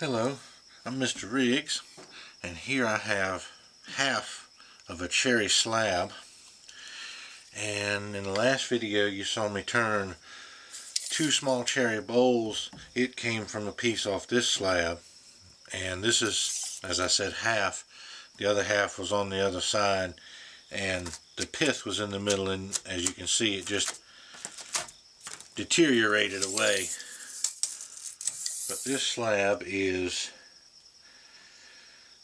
Hello, I'm Mr. Riggs, and here I have half of a cherry slab. And in the last video you saw me turn two small cherry bowls. It came from a piece off this slab, and this is, as I said, half. The other half was on the other side, and the pith was in the middle, and as you can see it just deteriorated away. But this slab is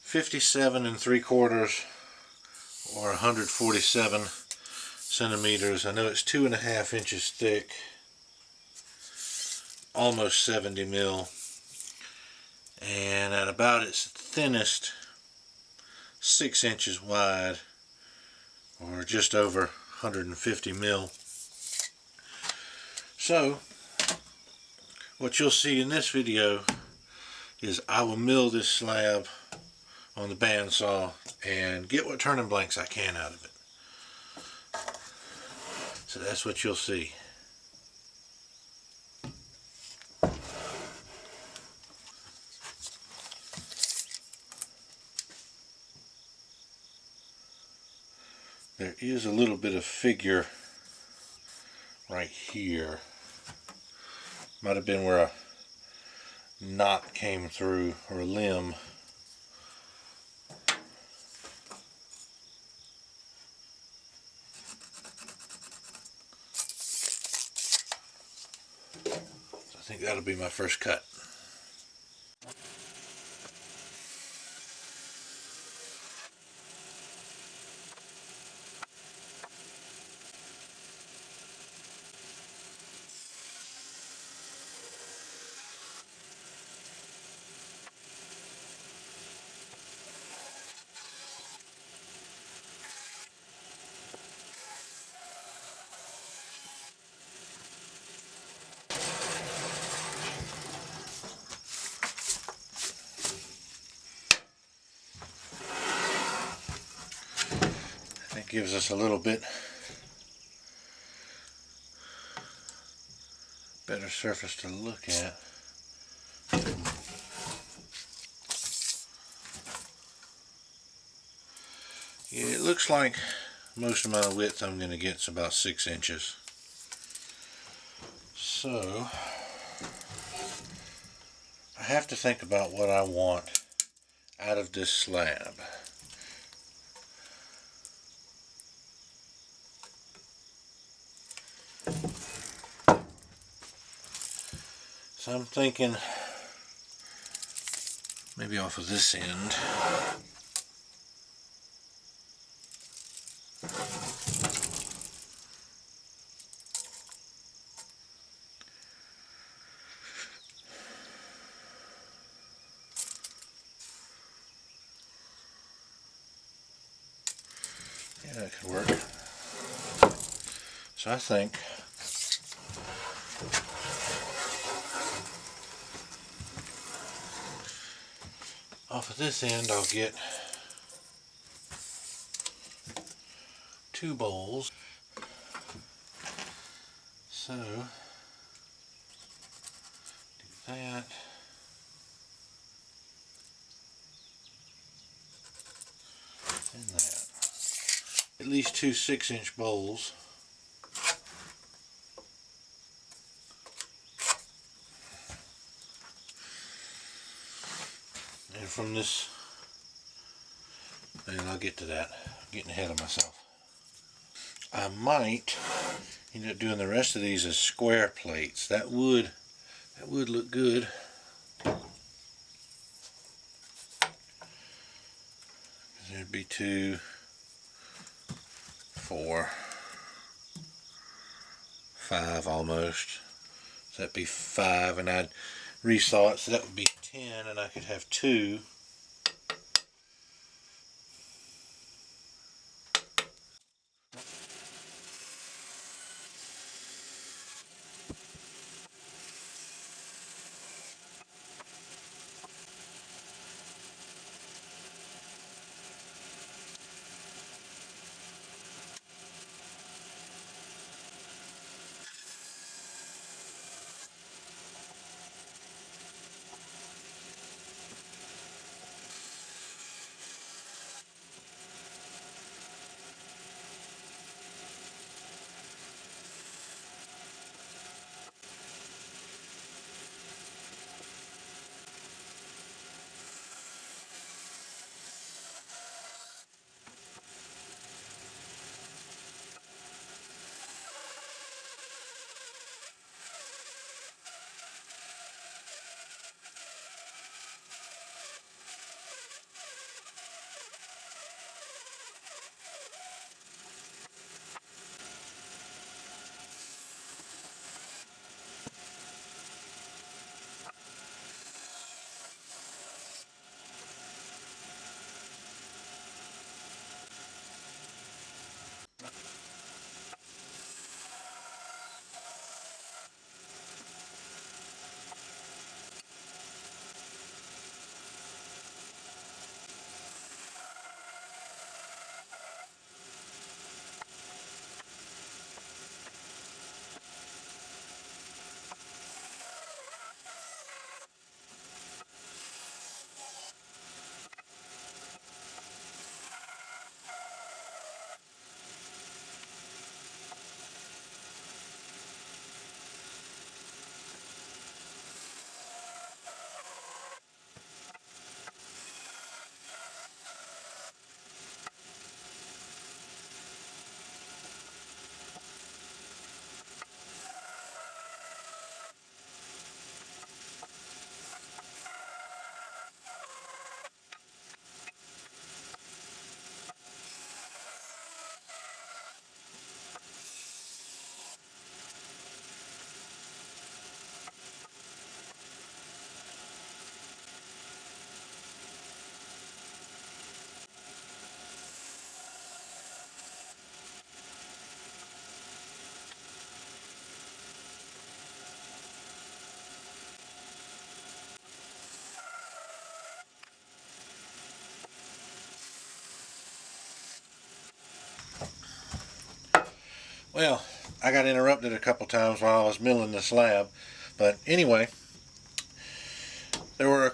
57 3/4 or 147 centimeters. I know it's 2.5 inches thick, almost 70 mil, and at about its thinnest 6 inches wide, or just over 150 mil. So what you'll see in this video is I will mill this slab on the bandsaw and get what turning blanks I can out of it. So that's what you'll see. There is a little bit of figure right here. Might have been where a knot came through, or a limb. So I think that'll be my first cut. That gives us a little bit better surface to look at. Yeah, it looks like most of my width I'm going to get is about 6 inches. So I have to think about what I want out of this slab. So I'm thinking maybe off of this end. Yeah, that could work. So I think off of this end I'll get 2 bowls. So do that. And that. At least 2 6-inch bowls. And from this, and I'll get to that. I'm getting ahead of myself. I might end up doing the rest of these as square plates. That would look good. There'd be 2, 4, 5 almost. So that'd be 5, and I'd resaw it, so that would be 10, and I could have 2. Well, I got interrupted a couple times while I was milling the slab. But anyway, there were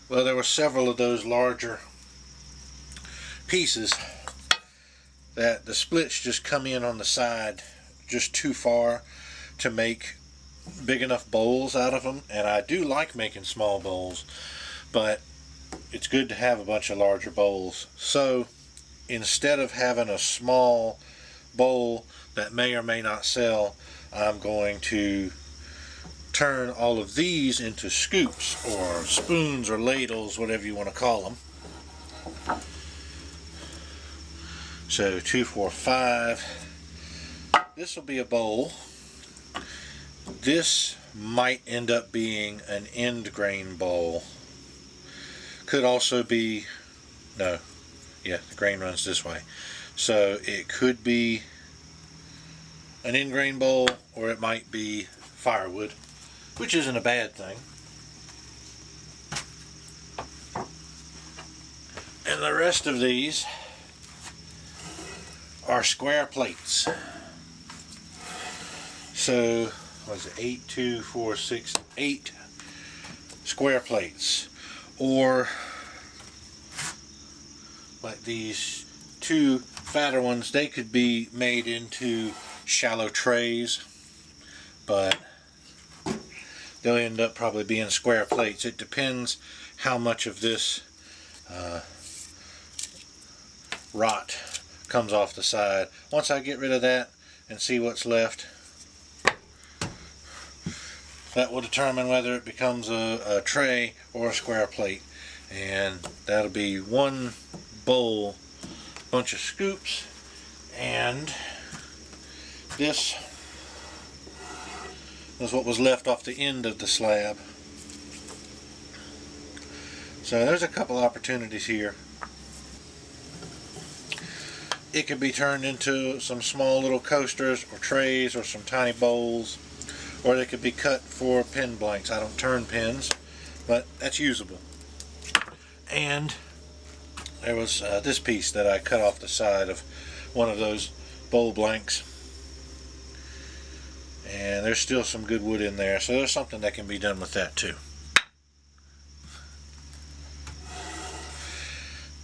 there were several of those larger pieces that the splits just come in on the side just too far to make big enough bowls out of them. And I do like making small bowls, but it's good to have a bunch of larger bowls. So instead of having a small bowl that may or may not sell, I'm going to turn all of these into scoops or spoons or ladles, whatever you want to call them. So 2, 4, 5. This will be a bowl. This might end up being an end grain bowl. Could also be, no, yeah, the grain runs this way. So it could be an end grain bowl, or it might be firewood, which isn't a bad thing. And the rest of these are square plates. So, what is it, 8, 2, 4, 6, 8 square plates. Or, like these two fatter ones, they could be made into shallow trays, but they'll end up probably being square plates. It depends how much of this rot comes off the side. Once I get rid of that and see what's left, that will determine whether it becomes a tray or a square plate. And that'll be one bowl, bunch of scoops, and this is what was left off the end of the slab. So there's a couple opportunities here. It could be turned into some small little coasters or trays or some tiny bowls, or they could be cut for pen blanks. I don't turn pens, but that's usable. And there was this piece that I cut off the side of one of those bowl blanks, and there's still some good wood in there, so there's something that can be done with that too.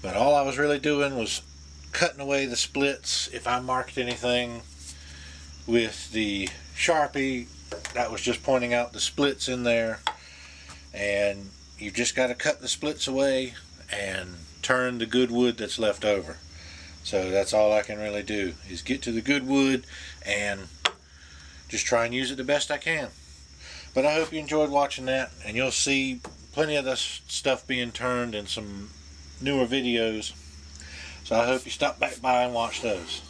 But all I was really doing was cutting away the splits. If I marked anything with the Sharpie, that was just pointing out the splits in there, and you've just got to cut the splits away and turn the good wood that's left over. So that's all I can really do, is get to the good wood and just try and use it the best I can. But I hope you enjoyed watching that, and you'll see plenty of this stuff being turned in some newer videos. So I hope you stop back by and watch those.